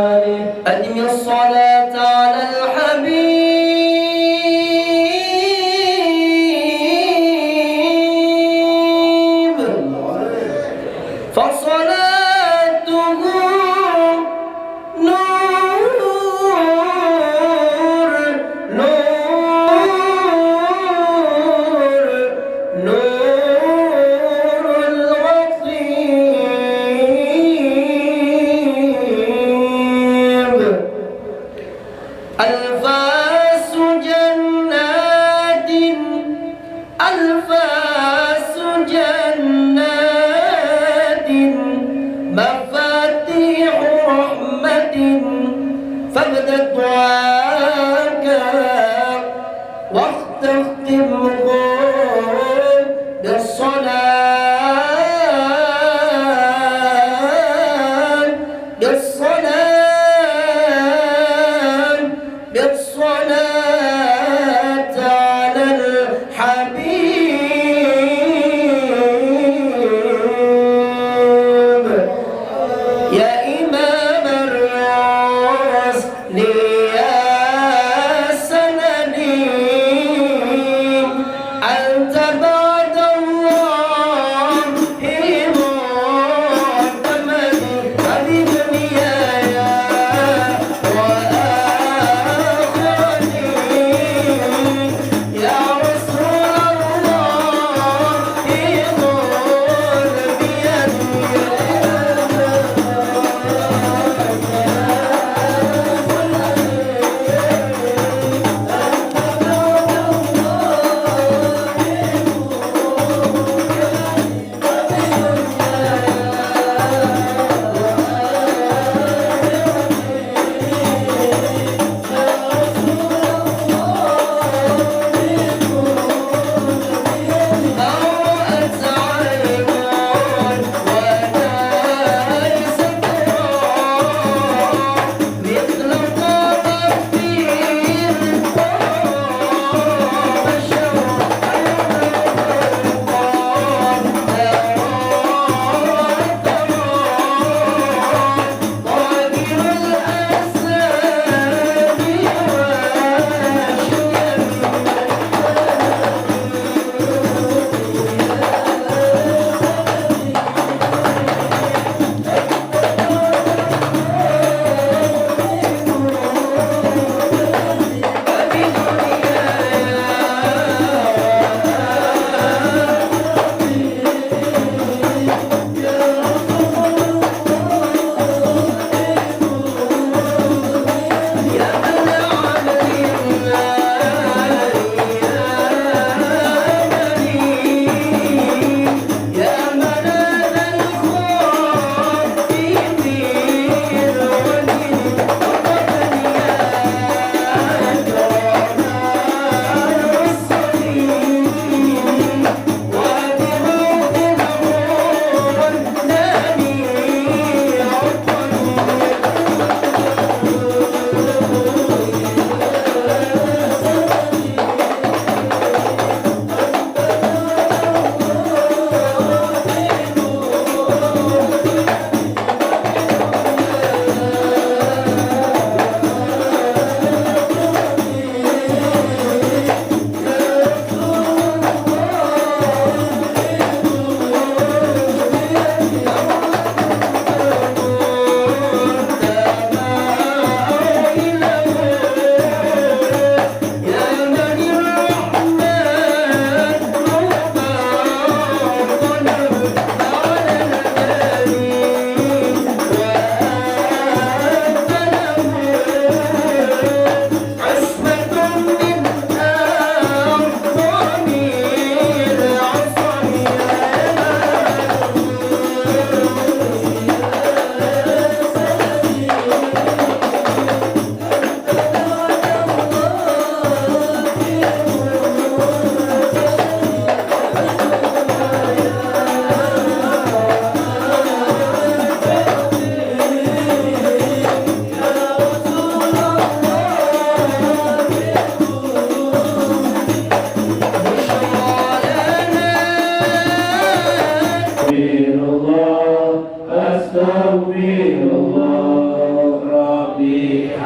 أدم الصلاة على الحبيب فصلاته نور الغطيب ألفاس جنات مفاتيح رحمة فابدأ دعاك واختم بالصلاة على الحبيب يا إمام الرسل يا سندي أنت بعد الله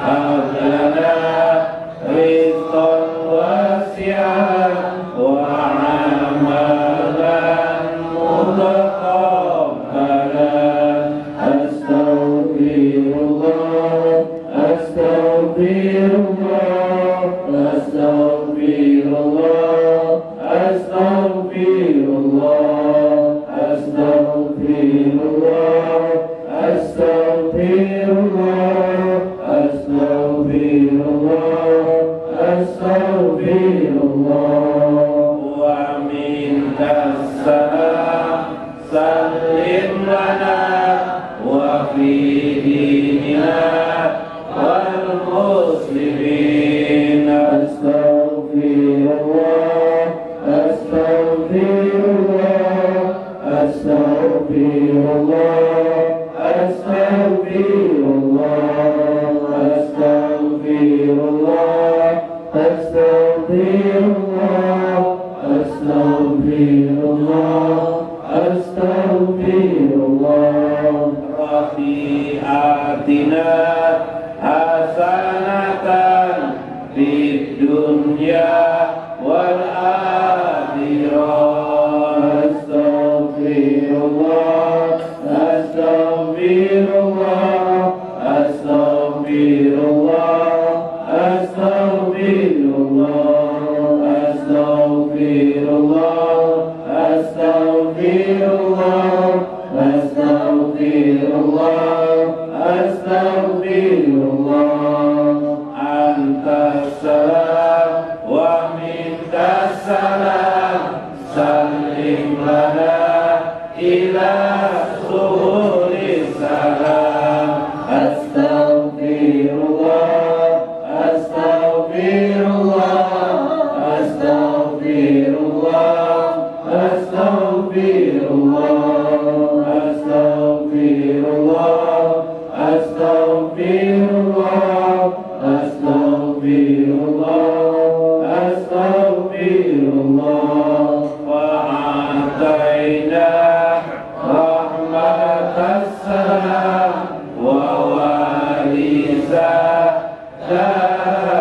هب لنا رزقا واسعا وعملا متقبلا أستغفر الله أستغفر الله أستغفر الله أستغفر الله أستغفر الله أستغفر الله أستغفر الله أستغفر الله ومنك السلام سلم لنا وفي ديننا والمسلمين أستغفر الله أستغفر الله أستغفر الله أستغفر الله أستغفر الله أستغفر الله أستغفر الله أستغفر الله ربي آتنا حسنة في الدنيا والآخرة أستغفر الله أستغفر الله أستغفر الله أستغفر الله أستغفر الله أستغفر الله أستغفر الله أستغفر الله أنت السلام ومنك السلام سلم لنا إلى سهول السلام أستغفر الله أستغفر الله أستغفر الله أستغفر الله أستغفر الله أستغفر الله أستغفر الله أستغفر الله وأعطينا رحمة السلام ووارثا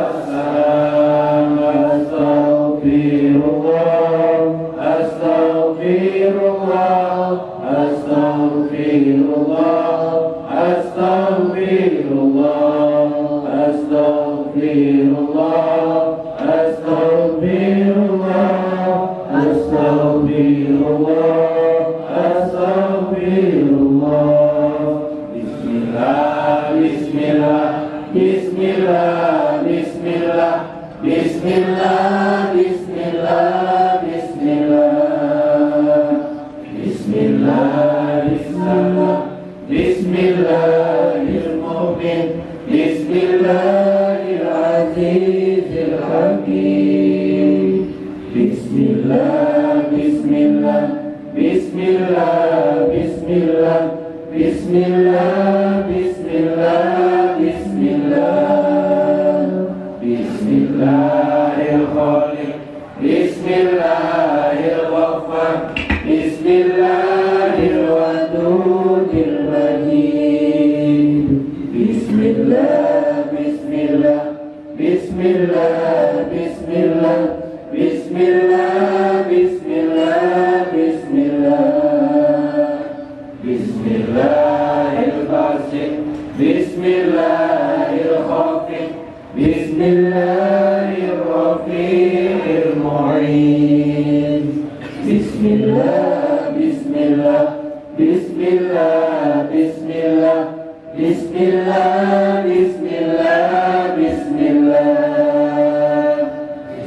السلام أستغفر الله أستغفر الله أستغفر الله أستغفر الله أستغفر الله أستغفر الله أستغفر الله أستغفر الله بسم الله بسم الله بسم الله بسم الله بسم الله بسم الله بسم الله بسم الله بسم الله بسم الله المؤمن بسم الله العزيز الحكيم بسم الله بسم الله بسم الله بسم الله بسم الله بسم الله بسم الله بسم الله الخالق بسم الله الغفار بسم الله الودود المجيد بسم الله بسم الله بسم الله بسم الله بسم الله بسم الله بسم الله بسم الله الباسط بسم الله الخافض بسم الله الرفيع المعين بسم الله بسم الله بسم الله بسم الله بسم الله بسم الله بسم الله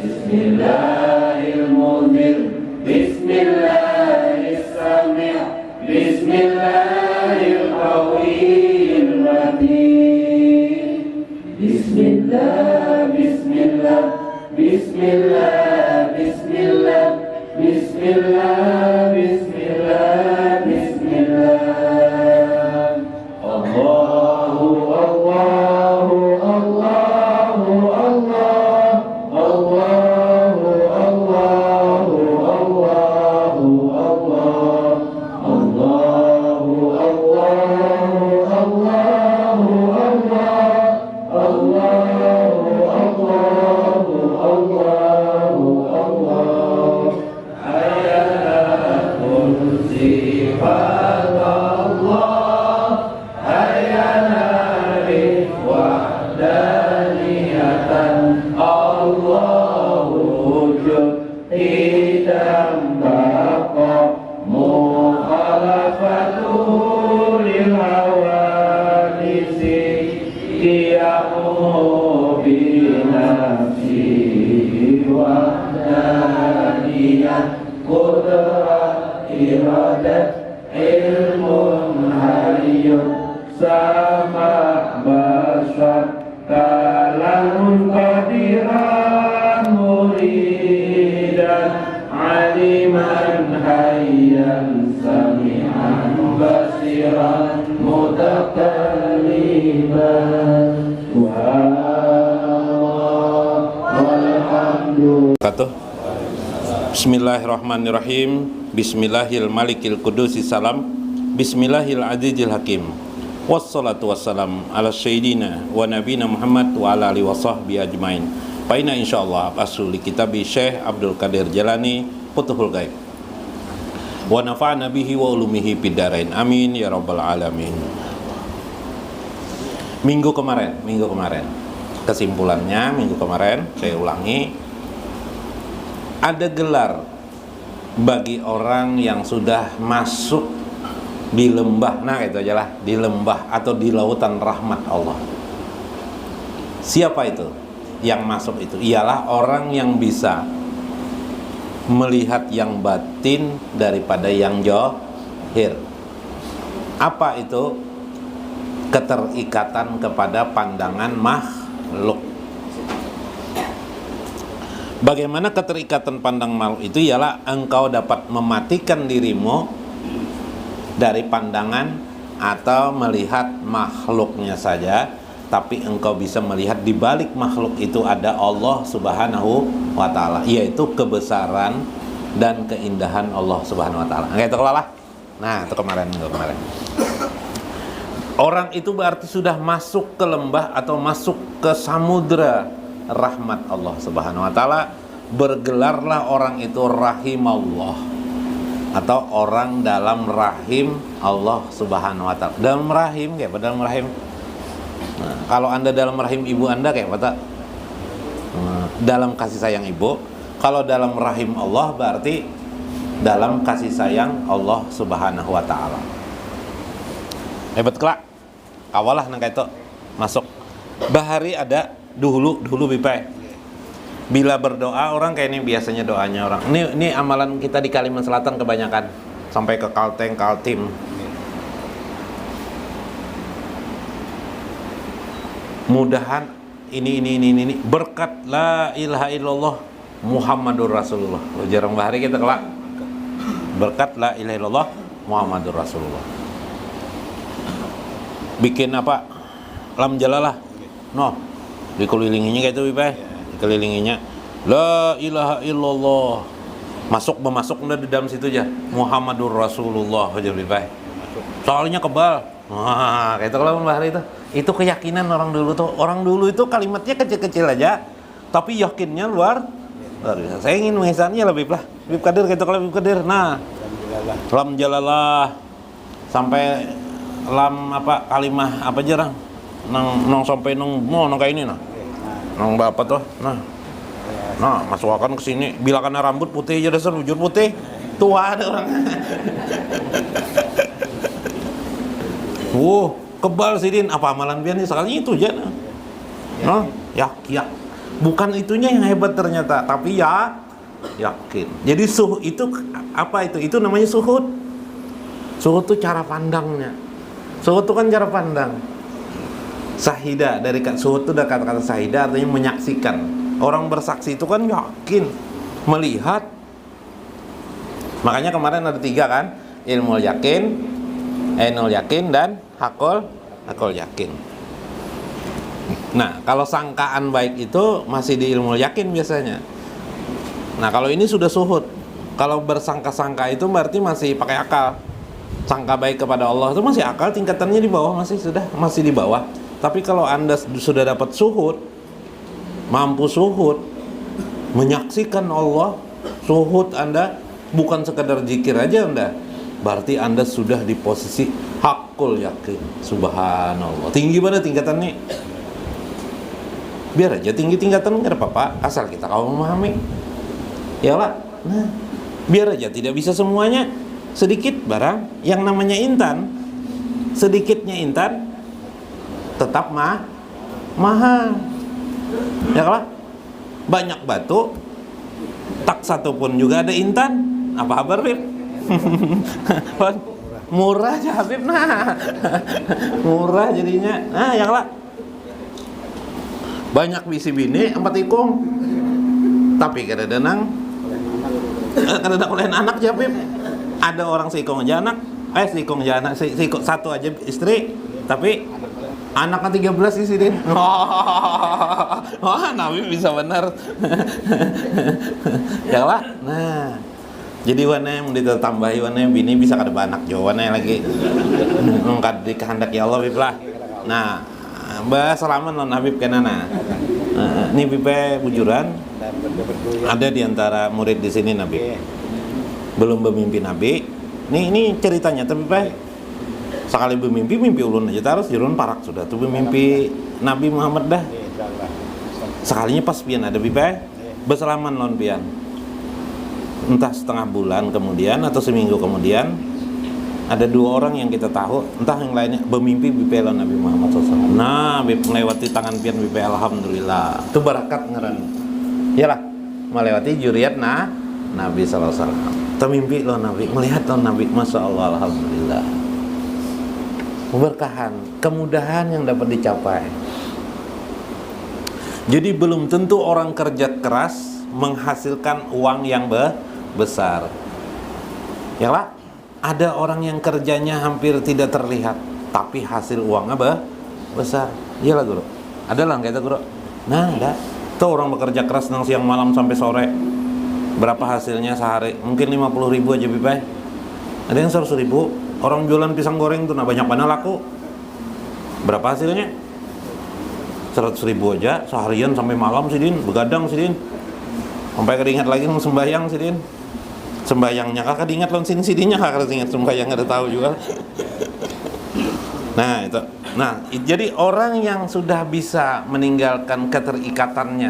بسم الله المنذر بسم الله السميع بسم الله القوي المتين بسم الله بسم الله بسم الله بسم الله بسم الله بسم الله بسم الله الله الله الله الله الله الله الله الله الله الله qiyamu binafsi wahdaniyah qudrah iradat ilmun hayyun sama basar kalamun qadiran muridan aliman hayyan sami'an basiran mutakalliman subhanallah walhamdulillah. Bismillahirrahmanirrahim. Bismillahil malikil kudusi salam. Bismillahil azizil hakim. Wassalatu wassalam ala sayyidina wa nabina Muhammad wa ala alihi wa sahbihi ajmain. Paina insyaallah asuli kitabi Syekh Abdul Qadir Jalani Futuhul Ghaib. Wa nafa'ana bihi wa ulumihi bidarain. Amin ya rabbal alamin. Minggu kemarin. Kesimpulannya minggu kemarin saya ulangi, ada gelar bagi orang yang sudah masuk di lembah, nah itu aja lah, di lembah atau di lautan rahmat Allah. Siapa itu yang masuk itu? Ialah orang yang bisa melihat yang batin daripada yang zahir. Apa itu? Keterikatan kepada pandangan makhluk. Bagaimana keterikatan pandang makhluk itu? Ialah engkau dapat mematikan dirimu dari pandangan atau melihat makhluknya saja, tapi engkau bisa melihat di balik makhluk itu ada Allah Subhanahu wa taala, yaitu kebesaran dan keindahan Allah Subhanahu wa taala. Itu kelalah. Nah, itu kemarin. Orang itu berarti sudah masuk ke lembah atau masuk ke samudra rahmat Allah Subhanahu wa taala. Bergelarlah orang itu rahimallah, atau orang dalam rahim Allah Subhanahu wa taala. Dalam rahim kayak apa? Dalam rahim. Nah, kalau Anda dalam rahim ibu Anda kayak apa? Dalam kasih sayang ibu. Kalau dalam rahim Allah berarti dalam kasih sayang Allah Subhanahu wa taala. Hebat kelak. Awalah nang itu masuk. Bahari ada dulu bipai. Bila berdoa orang kayak ini biasanya doanya orang. Ini amalan kita di Kalimantan Selatan kebanyakan sampai ke Kalteng, Kaltim. Mudahan ini berkat la ilaha illallah Muhammadur Rasulullah. Jarang bahari kita kelak. Berkat la ilaha illallah Muhammadur Rasulullah. Bikin apa? Lam jalalah. No. Dikelilinginya kayak itu bipai. Kelilinginya la ilaha illallah, masuk udah di dalam situ aja Muhammadur Rasulullah aja lebih baik, soalnya kebal. Wah, kayak itu kalau bahari itu keyakinan orang dulu itu kalimatnya kecil-kecil aja tapi yakinnya luar biasa. Saya ingin mengisahnya lebih kadir kayak itu kalau lebih kadir. Nah, lam jalalah sampai lam apa kalimah apa jarang nong sampai nong kayak ini nong bapak tuh, nah masukkan ke sini. Bila karena rambut putih aja dasar bujur putih, tua ada orang. Kebal sidin apa amalan biar nih sekali itu aja. Ya, bukan itunya yang hebat ternyata, tapi yakin. Jadi itu apa itu? Itu namanya suhud. Suhud itu cara pandangnya. Suhud itu kan cara pandang. Sahida, dari suhud itu dari kata-kata sahida artinya menyaksikan. Orang bersaksi itu kan yakin, melihat. Makanya kemarin ada 3 kan, ilmu yakin, ainul yakin, dan hakul yakin. Nah, kalau sangkaan baik itu masih di ilmu yakin biasanya. Nah, kalau ini sudah suhud. Kalau bersangka-sangka itu berarti masih pakai akal. Sangka baik kepada Allah itu masih akal, tingkatannya di bawah, masih di bawah. Tapi kalau Anda sudah dapat suhud, mampu suhud, menyaksikan Allah, suhud Anda bukan sekedar zikir aja Anda, berarti Anda sudah di posisi hakul yakin. Subhanallah. Tinggi banget tingkatannya. Biar aja tinggi tingkatan nggak ada apa-apa, asal kita kau memahami. Yalah. Nah, biar aja tidak bisa semuanya, sedikit barang yang namanya intan, sedikitnya intan tetap mahal. Ya kan? Banyak batu, tak satu pun juga ada intan. Apa kabar, Bib? Murah aja, Habib. Nah, murah jadinya. Nah, ya kan? Banyak bisi bini, 4 ikung. Tapi kadang-kadang lain anak ya, Bib. Ada orang seikung aja anak. Seikung aja anak, seikung satu aja istri, tapi anaknya 13 di sini. Wah, Nabi bisa benar. Ya lah. Nah, jadi warna yang ditambahi warna yang bini bisa kada anak jo warna lagi. Engkad dikehendaki Allah Bib lah. Nah, bah salaman non Habib kenana. Ini Bipe bujuran. Ada di antara murid di sini Nabi. Belum bermimpi Nabi. Ini ceritanya tapi Pak. Sekali bermimpi, mimpi ulun aja terus jurun parak sudah. Tuh mimpi Nabi Muhammad dah. Sekalinya pas pian ada Bipe. Bersalaman non pian. Entah setengah bulan kemudian atau seminggu kemudian ada 2 orang yang kita tahu, entah yang lainnya bermimpi Bipe lawan Nabi Muhammad SAW. Nah, Bipe melewati tangan pian Bipe, alhamdulillah. Itu barakat ngaran. Iyalah, melewati juriat Nabi SAW. Termimpi lawan Nabi, melihat lawan Nabi, masya Allah, alhamdulillah. Keberkahan, kemudahan yang dapat dicapai. Jadi belum tentu orang kerja keras menghasilkan uang yang besar. Ya lah, ada orang yang kerjanya hampir tidak terlihat, tapi hasil uangnya besar. Iyalah guru. Ada lah kayak itu guru. Nah, ada. Tuh orang bekerja keras nang siang malam sampai sore. Berapa hasilnya sehari? Mungkin 50.000 aja Bipai. Ada yang 100.000. Orang jualan pisang goreng tuh banyak mana laku. Berapa hasilnya? 100.000 aja seharian sampai malam sih Din, begadang sih Din. Sampai keringat lagi sembahyang sih Din. Sembahyangnya kakak diingat lawan sini sidinya kakak ingat sembahyang ada tahu juga. Nah itu. Nah jadi orang yang sudah bisa meninggalkan keterikatan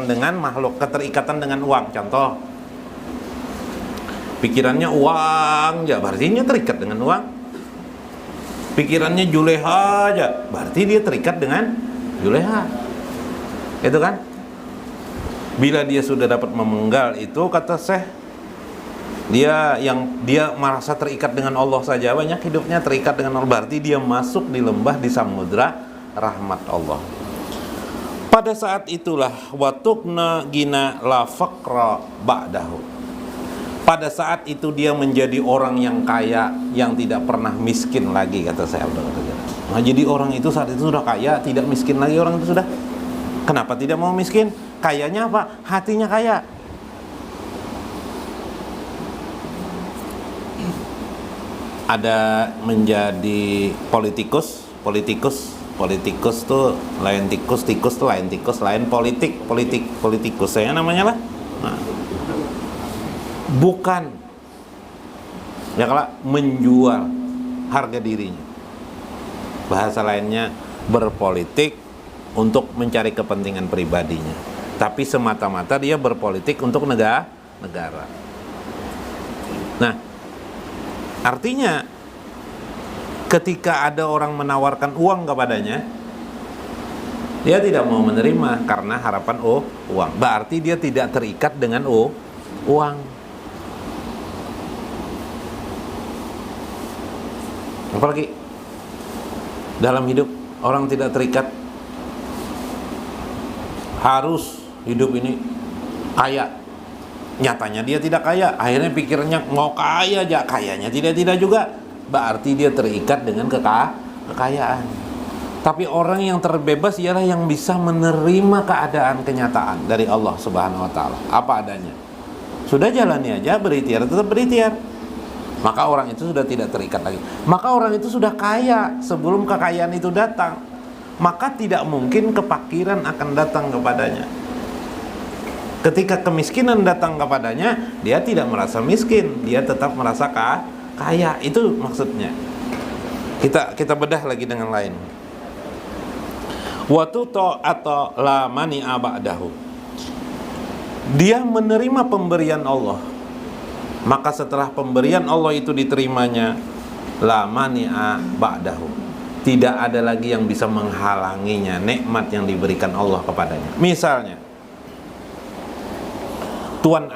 dengan makhluk, keterikatan dengan uang. Contoh, pikirannya uang aja, berarti dia terikat dengan uang. Pikirannya juleha aja, berarti dia terikat dengan juleha. Itu kan? Bila dia sudah dapat memenggal itu, kata Syekh, dia merasa terikat dengan Allah saja, banyak hidupnya terikat dengan Allah, berarti dia masuk di lembah, di samudra rahmat Allah. Pada saat itulah watukna gina la faqra ba'dahu. Pada saat itu dia menjadi orang yang kaya, yang tidak pernah miskin lagi, kata saya. Nah, jadi orang itu saat itu sudah kaya, tidak miskin lagi orang itu sudah. Kenapa tidak mau miskin? Kayanya apa? Hatinya kaya. Ada menjadi politikus tuh lain tikus tuh lain tikus, lain politikus saya namanya lah. Nah, bukan ya kalau menjual harga dirinya, bahasa lainnya berpolitik untuk mencari kepentingan pribadinya, tapi semata-mata dia berpolitik untuk negara. Nah, artinya ketika ada orang menawarkan uang kepadanya, dia tidak mau menerima karena harapan uang. Berarti dia tidak terikat dengan uang. Apalagi dalam hidup orang tidak terikat, harus hidup ini kaya. Nyatanya dia tidak kaya, akhirnya pikirnya mau kaya aja, kayanya tidak juga. Berarti dia terikat dengan kekayaan. Tapi orang yang terbebas ialah yang bisa menerima keadaan kenyataan dari Allah Subhanahu wa taala apa adanya. Sudah jalani aja, berikhtiar, tetap berikhtiar. Maka orang itu sudah tidak terikat lagi. Maka orang itu sudah kaya sebelum kekayaan itu datang. Maka tidak mungkin kefakiran akan datang kepadanya. Ketika kemiskinan datang kepadanya, dia tidak merasa miskin, dia tetap merasa kaya. Itu maksudnya. Kita bedah lagi dengan lain. Watuto atau la mani abadahu. Dia menerima pemberian Allah. Maka setelah pemberian Allah itu diterimanya, la mani abadahu. tidak ada lagi yang bisa menghalanginya nikmat yang diberikan Allah kepadanya. Misalnya Tuan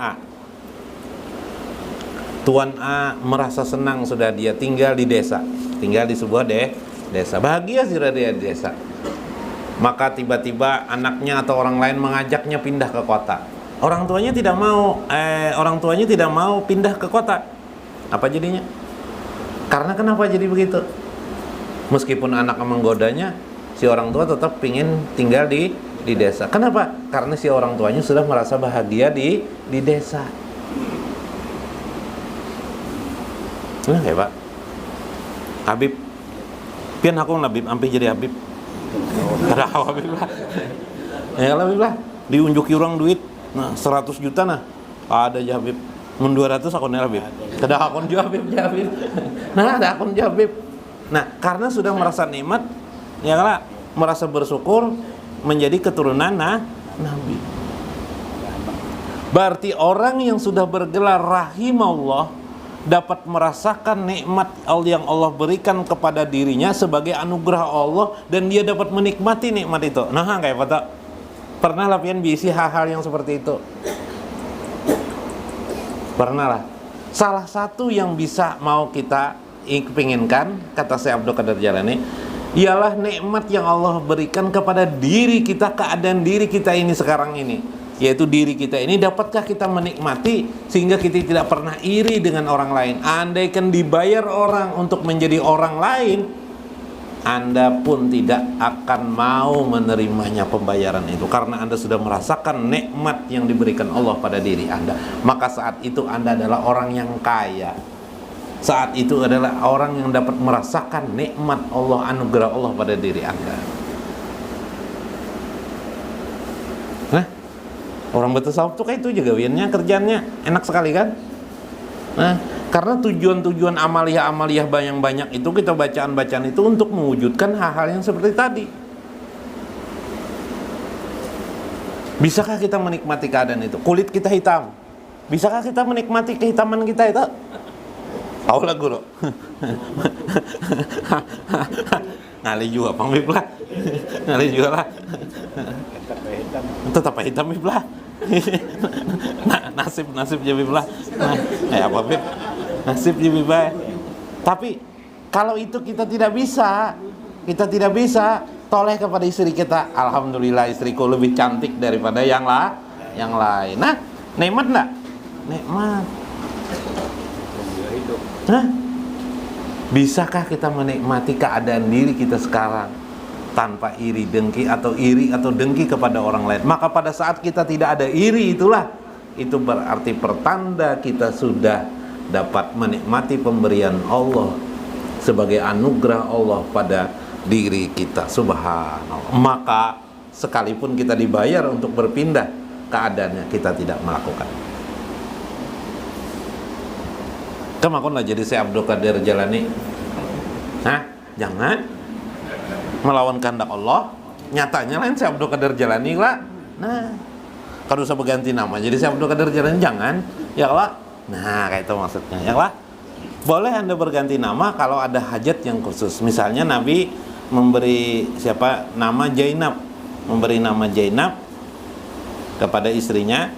A merasa senang sudah dia tinggal di desa, tinggal di sebuah desa, bahagia sudah dia di desa. Maka tiba-tiba anaknya atau orang lain mengajaknya pindah ke kota. Orang tuanya tidak mau pindah ke kota. Apa jadinya? Karena kenapa jadi begitu? Meskipun anak menggodanya, si orang tua tetap ingin tinggal di desa. Kenapa? Karena si orang tuanya sudah merasa bahagia di desa. Nah, kayak Pak Habib, pian aku Habib, ampe jadi Habib. Ada Habib lah. Ya Habib lah, diunjuki orang duit. Nah, 100 juta nah. Ada aja Habib. Mun 200 akun Habib. Kada akun Habib. Nah, ada akun Habib. Nah, karena sudah merasa nikmat, ya lah, merasa bersyukur menjadi keturunan Nabi. Berarti orang yang sudah bergelar rahimahullah dapat merasakan nikmat yang Allah berikan kepada dirinya sebagai anugerah Allah, dan dia dapat menikmati nikmat itu. Nah, kayak apa? Pernah lah pian bisi hal-hal yang seperti itu? Pernah lah. Salah satu yang bisa mau kita inginkan, kata Syekh Abdul Qadir Jalani, ialah nikmat yang Allah berikan kepada diri kita, keadaan diri kita ini sekarang ini, yaitu diri kita ini dapatkah kita menikmati sehingga kita tidak pernah iri dengan orang lain. Andaikan dibayar orang untuk menjadi orang lain, Anda pun tidak akan mau menerimanya pembayaran itu, karena Anda sudah merasakan nikmat yang diberikan Allah pada diri Anda. Maka saat itu Anda adalah orang yang kaya. Saat itu adalah orang yang dapat merasakan nikmat Allah, anugerah Allah pada diri Anda. Nah, orang bertasawuf tuh kayak itu juga wiannya, kerjaannya enak sekali kan? Nah, karena tujuan-tujuan amaliyah-amaliyah yang banyak itu, kita bacaan-bacaan itu untuk mewujudkan hal-hal yang seperti tadi. Bisakah kita menikmati keadaan itu? Kulit kita hitam, bisakah kita menikmati kehitaman kita itu? Tahu lah guru. Ngali juga pamip lah. Ngali juga lah. Tetap hitam bib lah. Nasib jadi bib lah. Apa bib? Nasib jadi bib. Tapi kalau itu kita tidak bisa toleh kepada istri kita. Alhamdulillah istriku lebih cantik daripada yang lain. Nah, nikmat enggak? Nikmat. Nah, bisakah kita menikmati keadaan diri kita sekarang tanpa iri atau dengki kepada orang lain? Maka pada saat kita tidak ada iri itu berarti pertanda kita sudah dapat menikmati pemberian Allah sebagai anugerah Allah pada diri kita. Subhanallah. Maka sekalipun kita dibayar untuk berpindah keadaannya, kita tidak melakukan. Kemakun lah jadi Syekh Abdul Qadir Jalani. Nah, jangan melawan kehendak Allah. Nyatanya lain Syekh Abdul Qadir Jalani lah. Nah, kalau usah berganti nama jadi Syekh Abdul Qadir Jalani, jangan. Ya Allah. Nah, kayak itu maksudnya. Ya Allah. Boleh Anda berganti nama kalau ada hajat yang khusus. Misalnya Nabi memberi nama Zainab, memberi nama Zainab kepada istrinya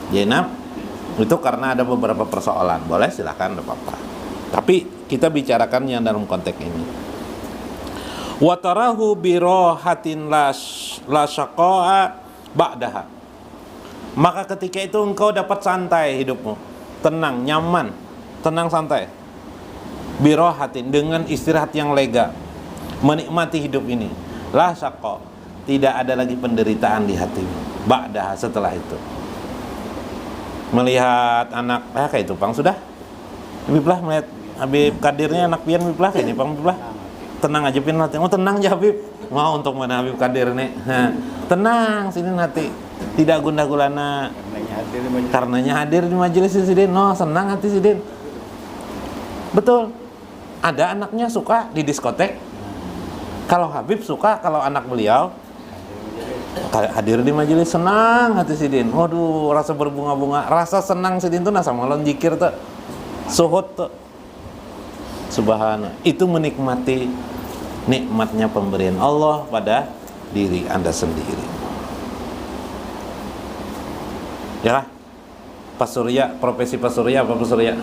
Zainab. Itu karena ada beberapa persoalan. Boleh, silakan, tidak apa-apa. Tapi kita bicarakan yang dalam konteks ini. Watarahu birohatin la syaqa'a ba'daha. Maka ketika itu engkau dapat santai hidupmu, tenang, nyaman, tenang, santai. Birohatin, dengan istirahat yang lega, menikmati hidup ini. La syaqa'a, tidak ada lagi penderitaan di hatimu. Ba'daha, setelah itu. Melihat anak kayak itu Pang sudah Habib lah, melihat Habib Kadirnya anak pian Habib lah kayak ini Pang Habib lah, tenang aja pian nanti. Tenang aja Habib, mau untuk mana Habib Kadir nih. Tenang sini nanti, tidak gundah gulana karenanya hadir di majelis sidin. No, senang hati sidin. Betul, ada anaknya suka di diskotek. Kalau Habib suka kalau anak beliau hadir di majelis, senang hati sidin. Waduh, rasa berbunga-bunga, rasa senang sidin tuh nasa malon zikir tuh, suhud tuh. Subhanallah, itu menikmati nikmatnya pemberian Allah pada diri Anda sendiri. Ya, Pak Surya, profesi Pak Surya apa Pak Surya?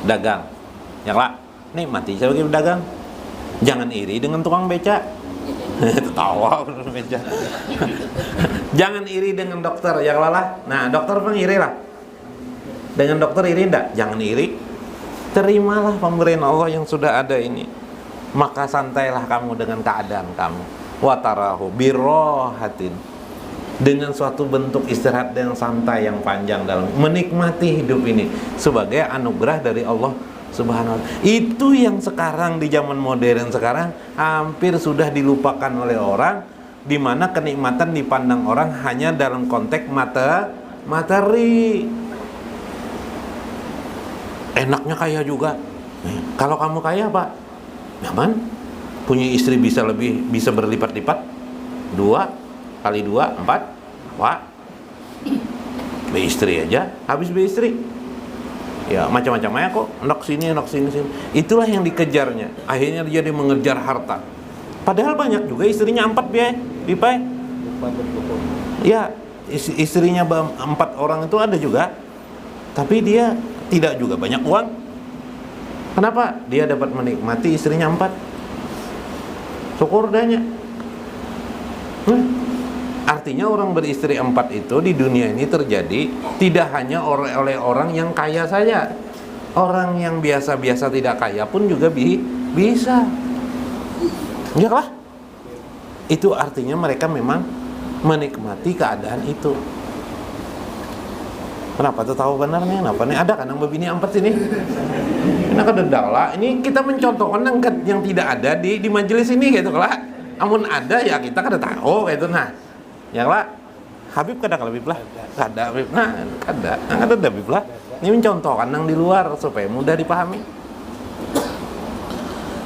Dagang. Ya lah, nikmati sebagai pedagang. Jangan iri dengan tukang beca. Tawa beca. Jangan iri dengan dokter, ya lah. Nah, dokter pun iri lah. Dengan dokter iri enggak? Jangan iri. Terimalah pemberian Allah yang sudah ada ini. Maka santailah kamu dengan keadaan kamu. Watarahu birohatin, dengan suatu bentuk istirahat yang santai, yang panjang dalam menikmati hidup ini sebagai anugerah dari Allah Subhanahu wa ta'ala. Itu yang sekarang di zaman modern sekarang hampir sudah dilupakan oleh orang, di mana kenikmatan dipandang orang hanya dalam konteks materi. Enaknya kaya juga. Kalau kamu kaya, Pak, nyaman, punya istri bisa berlipat-lipat, 2 kali 2 4, Pak, istri aja habis istri. Ya macam-macam ya kok, nok sini. Itulah yang dikejarnya. Akhirnya dia mengejar harta. Padahal banyak juga istrinya 4 bipai. Ya, istrinya 4 orang itu ada juga. Tapi dia tidak juga banyak uang. Kenapa? Dia dapat menikmati istrinya 4. Syukur danya. Artinya orang beristri 4 itu di dunia ini terjadi tidak hanya oleh orang yang kaya saja. Orang yang biasa-biasa tidak kaya pun juga bisa. Ya lah. Itu artinya mereka memang menikmati keadaan itu. Kenapa tuh tahu benarnya? Kenapa nih ada kan yang begini 4 sini? Ini kan dendala. Ini kita mencontohkan yang tidak ada di majelis ini gitu lah. Amun ada ya kita kan tahu gitu nah. Ya lah, Habib kadang lebih lah, ada Habib, ada Habib lah. Ini mencontohkan yang di luar supaya mudah dipahami.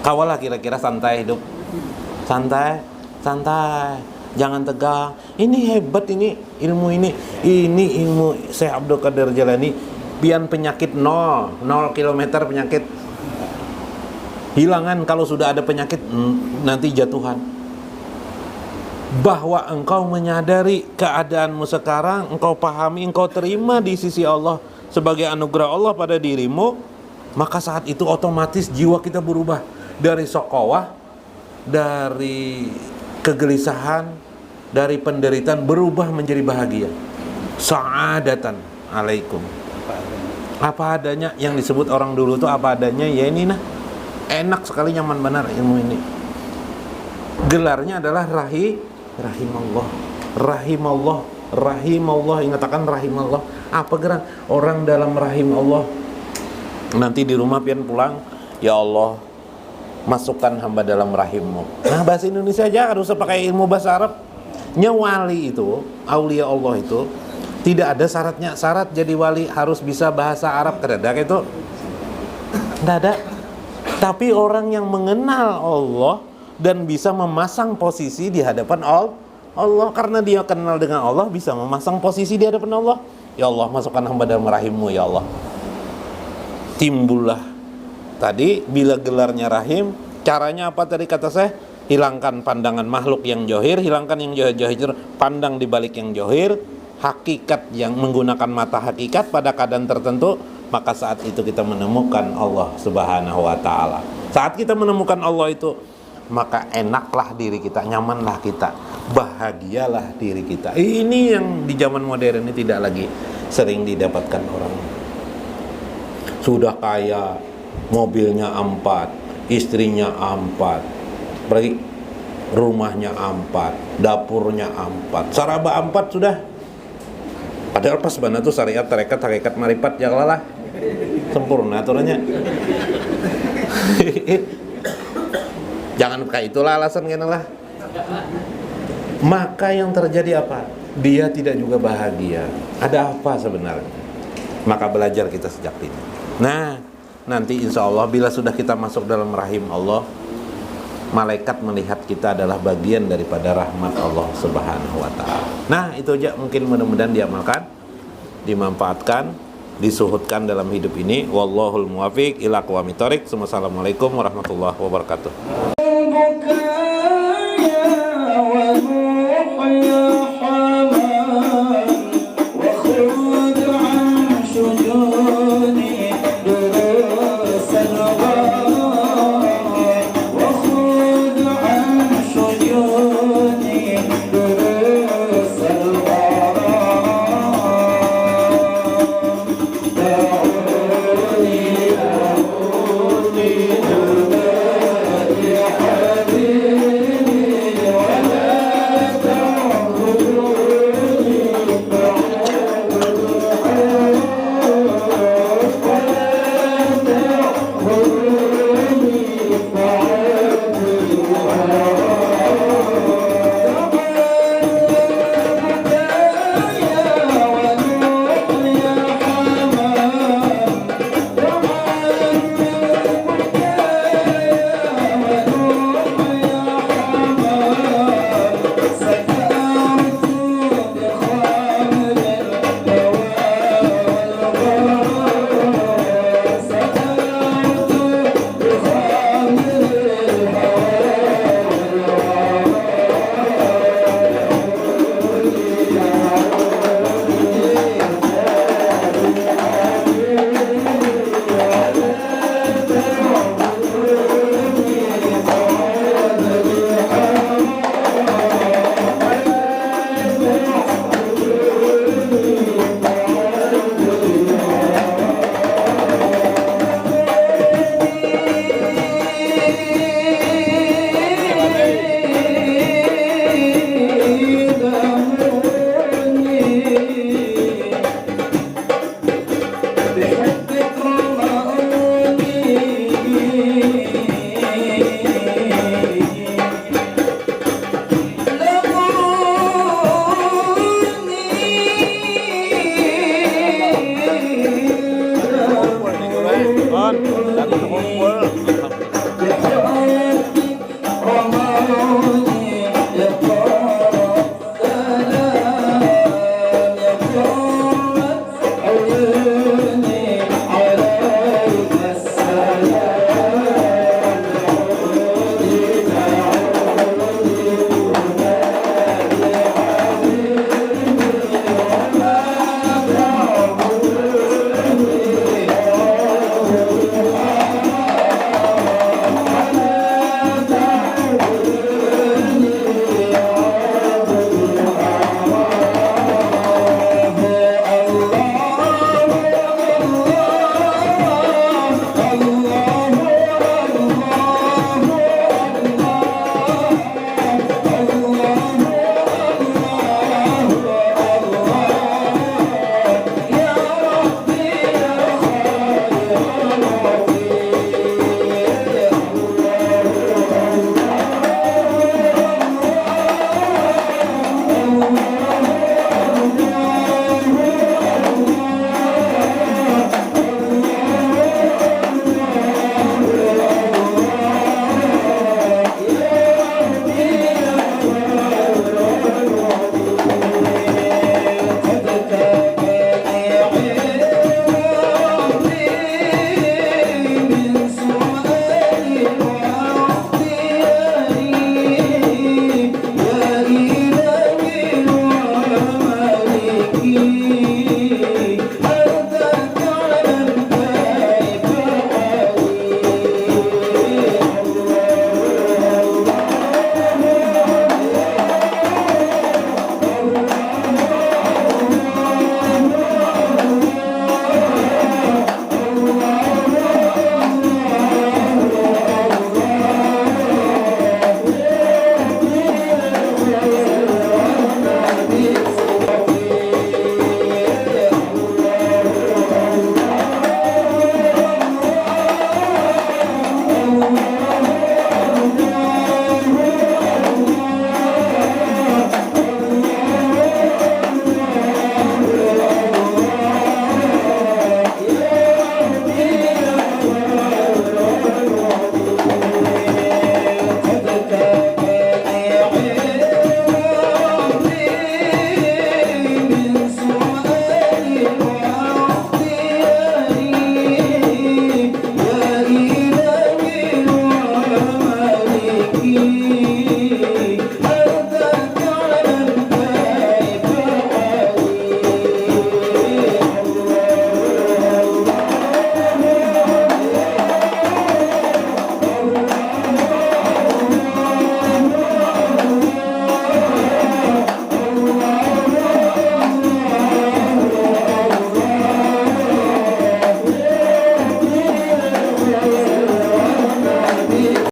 Kawalah kira-kira santai hidup, santai, jangan tegang. Ini hebat ini ilmu Syekh Abdul Qadir Jalani. Pian penyakit 0 kilometer penyakit. Hilangan kalau sudah ada penyakit nanti jatuhan. Bahwa engkau menyadari keadaanmu sekarang, engkau pahami, engkau terima di sisi Allah sebagai anugerah Allah pada dirimu, maka saat itu otomatis jiwa kita berubah dari sokowah, dari kegelisahan, dari penderitaan berubah menjadi bahagia. Sa'adatan alaikum. Apa adanya, yang disebut orang dulu itu apa adanya, ya ini nah. Enak sekali, nyaman benar ilmu ini. Gelarnya adalah rahimallah, ingatakan rahimallah. Apa gerak orang dalam rahim Allah? Nanti di rumah pian pulang, ya Allah, masukkan hamba dalam rahimmu. Nah, bahasa Indonesia aja harus pakai ilmu bahasa Arab. Wali itu, aulia Allah itu tidak ada syaratnya. Syarat jadi wali harus bisa bahasa Arab, tidak itu. Tidak ada. Tapi orang yang mengenal Allah dan bisa memasang posisi di hadapan Allah, karena dia kenal dengan Allah, bisa memasang posisi di hadapan Allah. Ya Allah, masukkan hamba dalam rahimmu, ya Allah. Timbullah tadi bila gelarnya rahim. Caranya apa tadi kata saya? Hilangkan pandangan makhluk yang johir, hilangkan yang johir, pandang di balik yang johir, hakikat yang menggunakan mata hakikat pada keadaan tertentu. Maka saat itu kita menemukan Allah Subhanahu wa ta'ala. Saat kita menemukan Allah itu, maka enaklah diri kita, nyamanlah kita, bahagialah diri kita. Ini yang di zaman modern ini tidak lagi sering didapatkan orang. Sudah kaya, mobilnya 4, istrinya 4, berarti rumahnya 4, dapurnya 4, saraba 4 sudah. Padahal pas mana tuh syariat, tarekat, hakikat, marifat, ya lah sempurna aturannya. Jangan kayak itulah alasan kena lah. Maka yang terjadi apa? Dia tidak juga bahagia. Ada apa sebenarnya? Maka belajar kita sejak ini. Nah, nanti insya Allah bila sudah kita masuk dalam rahim Allah, malaikat melihat kita adalah bagian daripada rahmat Allah Subhanahu wa ta'ala. Nah, itu aja mungkin mudah-mudahan diamalkan, dimanfaatkan, disuhutkan dalam hidup ini. Wallahul muwafiq ila aqwamit thoriq. Wassalamualaikum warahmatullahi wabarakatuh. bukan